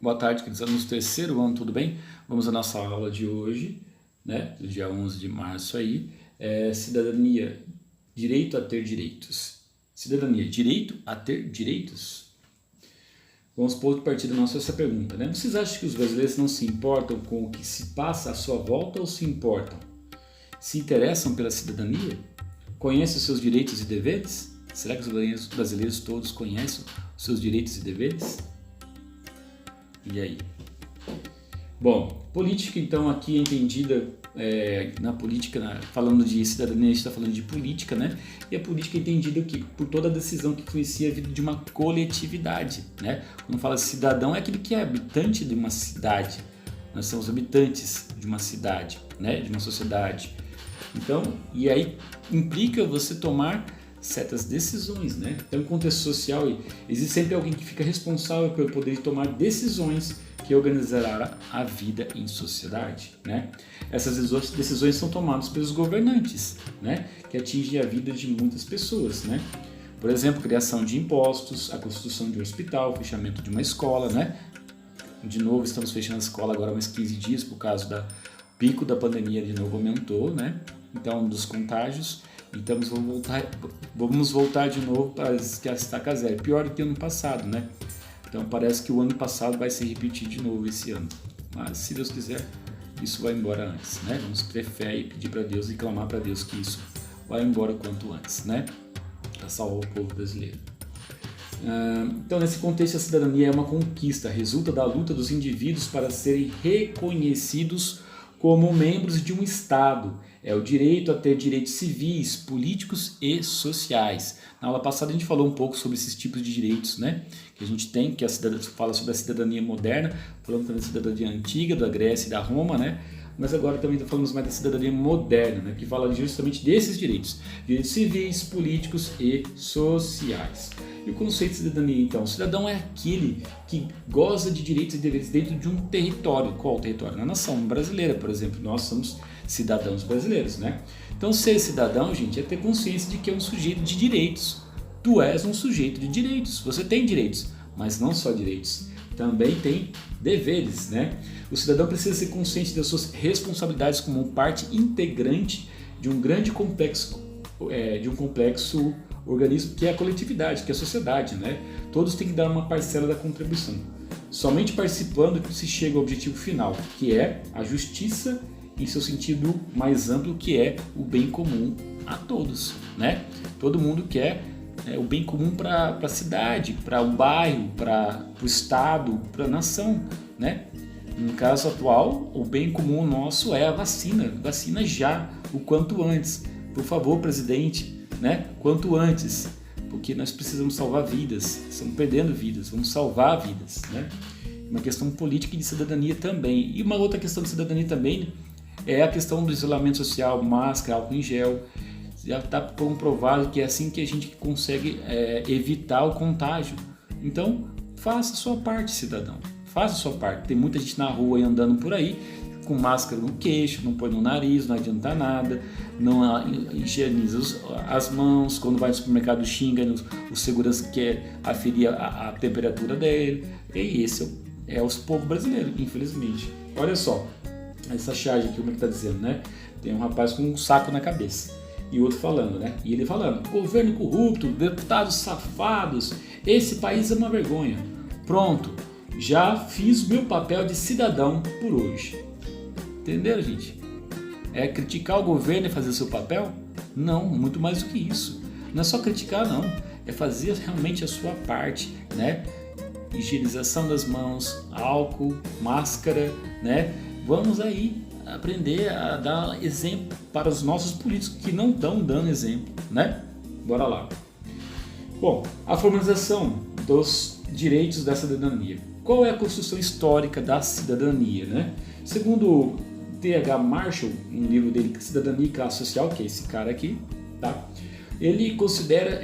Boa tarde, queridos alunos do terceiro ano, tudo bem? Vamos à nossa aula de hoje, né, do dia 11 de março aí, cidadania, direito a ter direitos. Cidadania, direito a ter direitos? Vamos pôr de partida nossa essa pergunta, né? Vocês acham que os brasileiros não se importam com o que se passa à sua volta ou se importam? Se interessam pela cidadania? Conhecem os seus direitos e deveres? Será que os brasileiros todos conhecem os seus direitos e deveres? E aí? Bom, política então aqui é entendida na política, falando de cidadania, a gente está falando de política, né? E a política é entendida por toda a decisão que influencia a vida de uma coletividade, né? Quando fala cidadão é aquele que é habitante de uma cidade. Nós somos habitantes de uma cidade, né? De uma sociedade. Então, e aí implica você tomar certas decisões, né? Então, no contexto social, existe sempre alguém que fica responsável pelo poder de tomar decisões que organizará a vida em sociedade, né? Essas decisões são tomadas pelos governantes, né? Que atingem a vida de muitas pessoas, né? Por exemplo, criação de impostos, a construção de um hospital, o fechamento de uma escola, né? De novo, estamos fechando a escola agora mais 15 dias por causa do pico da pandemia, de novo aumentou, né? Então, dos contágios. Então vamos voltar de novo para a estaca zero. Pior do que ano passado, né? Então parece que o ano passado vai se repetir de novo esse ano. Mas se Deus quiser, isso vai embora antes, né? Vamos ter fé e pedir para Deus e clamar para Deus que isso vai embora quanto antes, né? Para salvar o povo brasileiro. Então, nesse contexto, a cidadania é uma conquista, resulta da luta dos indivíduos para serem reconhecidos como membros de um Estado. É o direito a ter direitos civis, políticos e sociais. Na aula passada a gente falou um pouco sobre esses tipos de direitos, né, que a gente tem, que fala sobre a cidadania moderna, falando também da cidadania antiga, da Grécia e da Roma, né, mas agora também falamos mais da cidadania moderna, né, que fala justamente desses direitos civis, políticos e sociais. E o conceito de cidadania, então? O cidadão é aquele que goza de direitos e deveres dentro de um território. Qual território? Na nação brasileira, por exemplo. Nós somos cidadãos brasileiros, né? Então, ser cidadão, gente, é ter consciência de que é um sujeito de direitos. Tu és um sujeito de direitos. Você tem direitos, mas não só direitos. Também tem deveres, né? O cidadão precisa ser consciente das suas responsabilidades como parte integrante de um grande complexo, organismo que é a coletividade, que é a sociedade, né? Todos têm que dar uma parcela da contribuição. Somente participando que se chega ao objetivo final, que é a justiça em seu sentido mais amplo, que é o bem comum a todos, né? Todo mundo quer o bem comum para a cidade, para o bairro, para o estado, para a nação, né? No caso atual, o bem comum nosso é a vacina. Vacina já, o quanto antes. Por favor, presidente, né? Quanto antes, porque nós precisamos salvar vidas, estamos perdendo vidas, vamos salvar vidas, né? Uma questão política e de cidadania também. E uma outra questão de cidadania também é a questão do isolamento social, máscara, álcool em gel. Já está comprovado que é assim que a gente consegue evitar o contágio. Então, faça a sua parte, cidadão. Faça a sua parte. Tem muita gente na rua aí andando por aí com máscara no queixo, não põe no nariz, não adianta nada, não higieniza as mãos, quando vai no supermercado xinga o segurança que quer aferir a temperatura dele. E esse é o povo brasileiro, infelizmente. Olha só, essa charge aqui, como é que está dizendo, né? Tem um rapaz com um saco na cabeça e outro falando, né? E ele falando, governo corrupto, deputados safados, esse país é uma vergonha. Pronto, já fiz o meu papel de cidadão por hoje. Entenderam, gente? É criticar o governo e fazer seu papel? Não, muito mais do que isso. Não é só criticar, não. É fazer realmente a sua parte, né? Higienização das mãos, álcool, máscara, né? Vamos aí aprender a dar exemplo para os nossos políticos que não estão dando exemplo, né? Bora lá. Bom, a formalização dos direitos da cidadania. Qual é a construção histórica da cidadania, né? Segundo T.H. Marshall, um livro dele, Cidadania e Classe Social, que é esse cara aqui, tá? Ele considera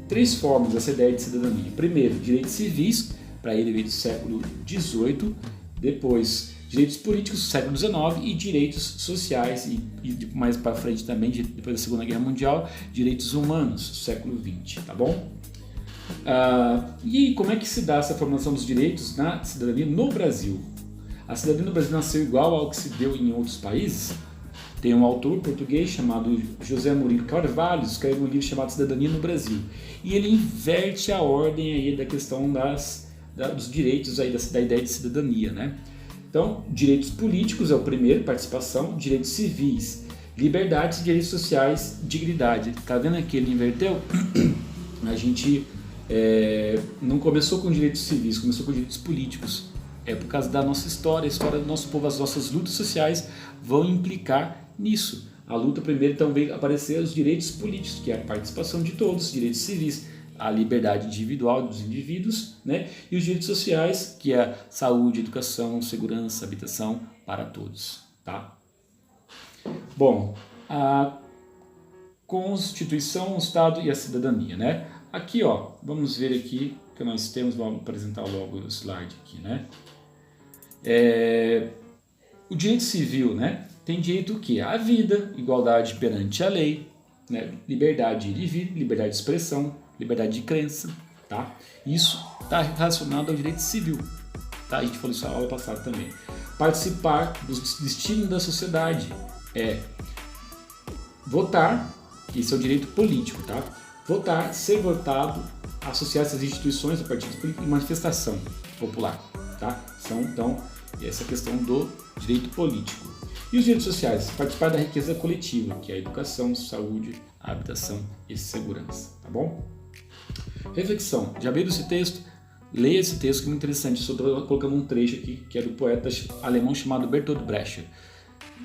3 formas essa ideia de cidadania. Primeiro, direitos civis, para ele veio do século XVIII, depois direitos políticos do século XIX e direitos sociais, e mais para frente também, depois da Segunda Guerra Mundial, direitos humanos do século XX, tá bom? E como é que se dá essa formação dos direitos na cidadania no Brasil? A cidadania no Brasil nasceu igual ao que se deu em outros países? Tem um autor português chamado José Murilo Carvalho, escreve um livro chamado Cidadania no Brasil. E ele inverte a ordem aí da questão dos direitos, aí da ideia de cidadania, né? Então, direitos políticos é o primeiro, participação, direitos civis, liberdades, direitos sociais, dignidade. Tá vendo aqui? Ele inverteu? A gente não começou com direitos civis, começou com direitos políticos. É por causa da nossa história, a história do nosso povo, as nossas lutas sociais vão implicar nisso. A luta primeiro então veio aparecer os direitos políticos, que é a participação de todos, direitos civis, a liberdade individual dos indivíduos, né? E os direitos sociais, que é a saúde, educação, segurança, habitação para todos, tá? Bom, a Constituição, o Estado e a cidadania, né? Aqui, ó, vamos ver aqui que nós temos, vamos apresentar logo o slide aqui, né? O direito civil, né? Tem direito o quê? À vida, igualdade perante a lei, né? Liberdade de ir e vir, liberdade de expressão, liberdade de crença, tá? Isso está relacionado ao direito civil, tá? A gente falou isso na aula passada também. Participar dos destinos da sociedade votar, esse é o direito político, tá? Votar, ser votado, associar-se às instituições, a partidos políticos e manifestação popular, tá? São, então, essa questão do direito político. E os direitos sociais? Participar da riqueza coletiva, que é a educação, saúde, a habitação e segurança, tá bom? Reflexão. Já abriram esse texto? Leia esse texto que é muito interessante. Estou colocando um trecho aqui, que é do poeta alemão chamado Bertolt Brecht.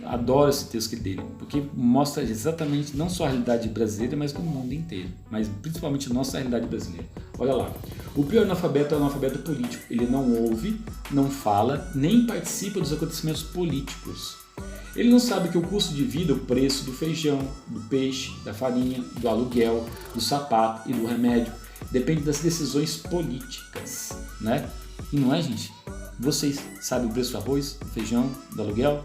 Adoro esse texto dele, porque mostra exatamente não só a realidade brasileira, mas do mundo inteiro, mas principalmente a nossa realidade brasileira. Olha lá, o pior analfabeto é o analfabeto político. Ele não ouve, não fala, nem participa dos acontecimentos políticos. Ele não sabe que o custo de vida, o preço do feijão, do peixe, da farinha, do aluguel, do sapato e do remédio depende das decisões políticas, né? E não é, gente? Vocês sabem o preço do arroz, do feijão, do aluguel?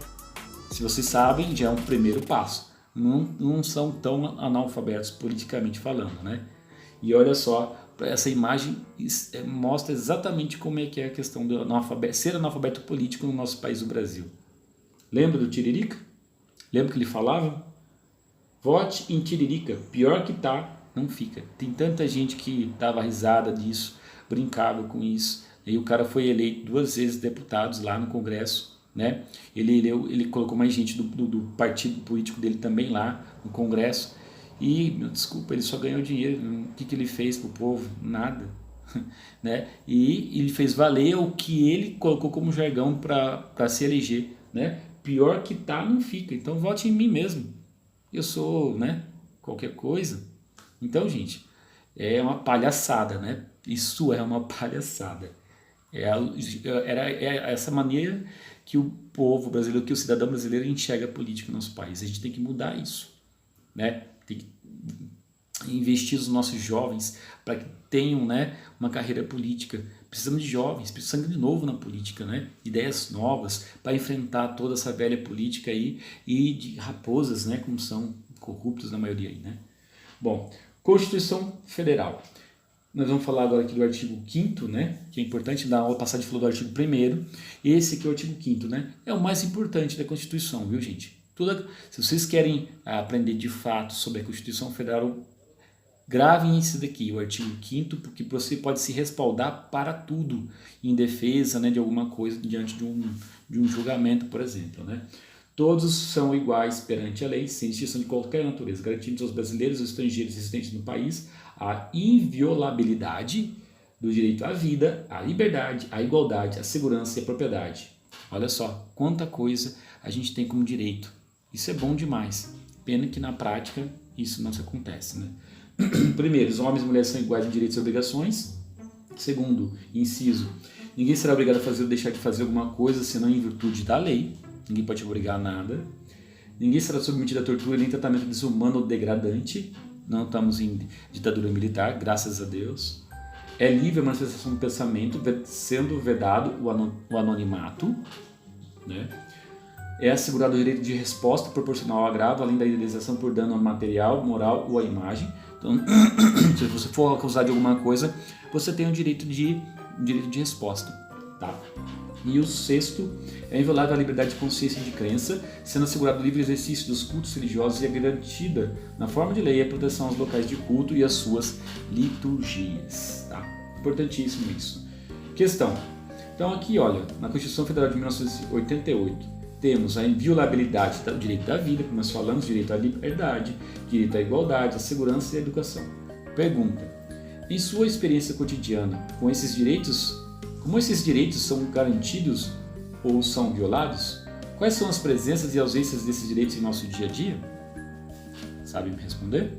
Se vocês sabem, já é um primeiro passo. Não são tão analfabetos politicamente falando, né? E olha só, essa imagem mostra exatamente como é que é a questão do ser analfabeto político no nosso país, o Brasil. Lembra do Tiririca? Lembra que ele falava? Vote em Tiririca, pior que tá, não fica. Tem tanta gente que dava risada disso, brincava com isso. E o cara foi eleito 2 vezes deputado lá no Congresso, né? Ele colocou mais gente do partido político dele também lá no Congresso. E, desculpa, ele só ganhou dinheiro. O que ele fez pro povo? Nada. Né? E ele fez valer o que ele colocou como jargão para se eleger, né? Pior que tá, não fica. Então vote em mim mesmo. Eu sou, né? Qualquer coisa. Então, gente, é uma palhaçada, né? Isso é uma palhaçada. É essa maneira que o povo brasileiro, que o cidadão brasileiro enxerga a política no nosso país. A gente tem que mudar isso, né? Tem que investir nos nossos jovens para que tenham, né, uma carreira política. Precisamos de jovens, precisamos de novo na política, né? Ideias novas para enfrentar toda essa velha política aí e de raposas, né, como são corruptos na maioria aí, né? Bom, Constituição Federal. Nós vamos falar agora aqui do artigo 5º, né, que é importante. Na aula passada a gente falou do artigo 1º, esse aqui é o artigo 5º, né? É o mais importante da Constituição, viu, gente? Se vocês querem aprender de fato sobre a Constituição Federal, gravem isso daqui, o artigo 5º, porque você pode se respaldar para tudo em defesa, né, de alguma coisa diante de um julgamento, por exemplo, né? Todos são iguais perante a lei, sem distinção de qualquer natureza, garantindo aos brasileiros e aos estrangeiros residentes no país a inviolabilidade do direito à vida, à liberdade, à igualdade, à segurança e à propriedade. Olha só, quanta coisa a gente tem como direito. Isso é bom demais. Pena que na prática isso não se acontece, né? Primeiro, os homens e mulheres são iguais em direitos e obrigações. Segundo, inciso, ninguém será obrigado a fazer ou deixar de fazer alguma coisa senão em virtude da lei. Ninguém pode te obrigar a nada. Ninguém será submetido a tortura nem tratamento desumano ou degradante. Não estamos em ditadura militar, graças a Deus. É livre a manifestação do pensamento, sendo vedado o anonimato, né? É assegurado o direito de resposta proporcional ao agravo, além da indenização por dano material, moral ou à imagem. Então, se você for acusado de alguma coisa, você tem o direito de resposta, tá? E o sexto é inviolada a liberdade de consciência e de crença, sendo assegurado o livre exercício dos cultos religiosos e é garantida, na forma de lei, a proteção aos locais de culto e às suas liturgias. Tá? Importantíssimo isso. Questão. Então aqui, olha, na Constituição Federal de 1988, temos a inviolabilidade do direito da vida, como nós falamos, direito à liberdade, direito à igualdade, à segurança e à educação. Pergunta. Em sua experiência cotidiana, com esses direitos, como esses direitos são garantidos ou são violados? Quais são as presenças e ausências desses direitos em nosso dia a dia? Sabe me responder?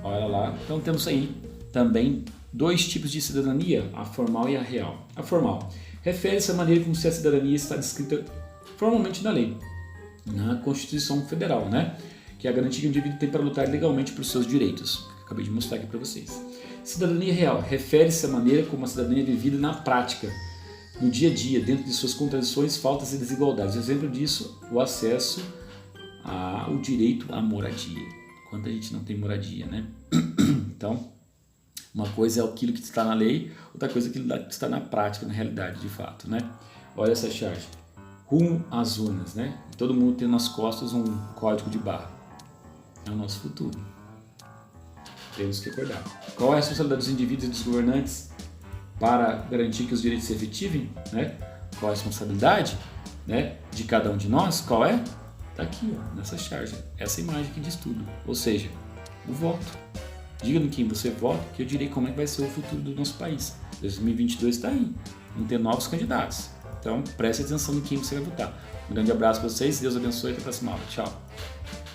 Olha lá. Então temos aí também dois tipos de cidadania, a formal e a real. A formal refere-se à maneira como se a cidadania está descrita formalmente na lei, na Constituição Federal, né? Que é a garantia que o indivíduo tem para lutar legalmente por seus direitos. Acabei de mostrar aqui para vocês. Cidadania real refere-se à maneira como a cidadania é vivida na prática, no dia a dia, dentro de suas contradições, faltas e desigualdades. Exemplo disso, o acesso ao direito à moradia. Quanta gente não tem moradia, né? Então, uma coisa é aquilo que está na lei, outra coisa é aquilo que está na prática, na realidade, de fato, né? Olha essa charge. Rumo às urnas, né? Todo mundo tem nas costas um código de barra. É o nosso futuro. Temos que acordar. Qual é a responsabilidade dos indivíduos e dos governantes para garantir que os direitos se efetivem? Né? Qual é a responsabilidade, né, de cada um de nós? Qual é? Está aqui, ó, nessa charge. Essa imagem que diz tudo. Ou seja, o voto. Diga-me quem você vota, que eu direi como é que vai ser o futuro do nosso país. 2022 está aí. Vão ter novos candidatos. Então, preste atenção em quem você vai votar. Um grande abraço para vocês. Deus abençoe e até a próxima aula. Tchau.